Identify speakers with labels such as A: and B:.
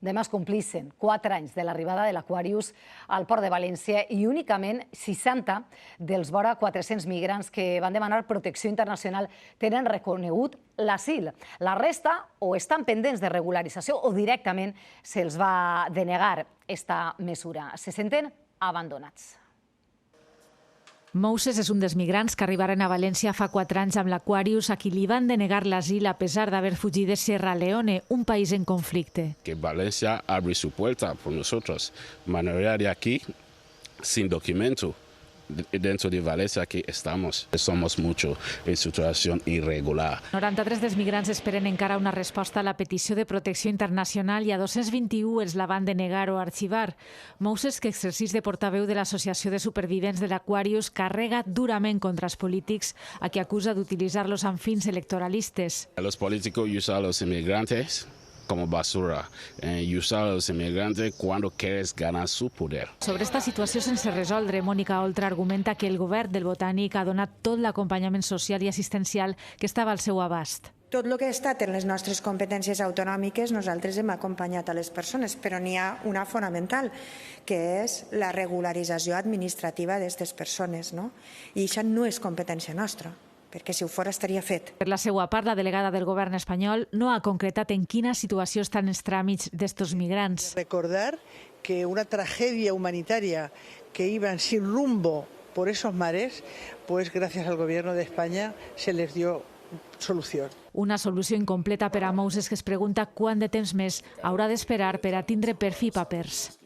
A: Demà es complissin 4 anys de l'arribada de l'Aquarius al port de València i únicament 60 dels vora 400 migrants que van demanar protecció internacional tenen reconegut l'asil. La resta o estan pendents de regularització o directament se'ls va denegar esta mesura. Se senten abandonats.
B: Mouses és un dels migrants que arribaren a València fa 4 anys amb l'Aquarius, a qui li van denegar l'asil a pesar d'haver fugit de Sierra Leone, un país en conflicte.
C: Que Valencia abre su puerta por nosotros. Mayoría de aquí sin documento. Dentro de Valencia aquí estamos. Somos mucho en situación irregular.
B: 93 dels migrants esperen encara una resposta a la petició de protecció internacional i a 221 els la van denegar o arxivar. Mouses, que exercís de portaveu de l'Associació de Supervivents de l'Aquarius, carrega durament contra els polítics, a qui acusa d'utilitzar-los amb fins electoralistes.
C: Los políticos usan a los inmigrantes como basura, y usar a los inmigrantes cuando quieres ganar su poder.
B: Sobre esta situació sense resoldre, Mònica Oltra argumenta que el govern del Botànic ha donat tot l'acompanyament social i assistencial que estava al seu abast.
D: Tot el que ha estat en les nostres competències autonòmiques, nosaltres hem acompanyat a les persones, però n'hi ha una fonamental, que és la regularització administrativa d'aquestes persones, no? I això no és competència nostra, perquè si ho fora estaria fet.
B: Per la seva part, la delegada del govern espanyol no ha concretat en quina situació estan els tràmits d'estos migrants.
E: Recordar que una tragedia humanitaria que iban sin rumbo por esos mares, pues gracias al gobierno de España se les dio solució.
B: Una solució incompleta per a Mouses, que es pregunta quant de temps més haurà d'esperar per a tindre per fi papers.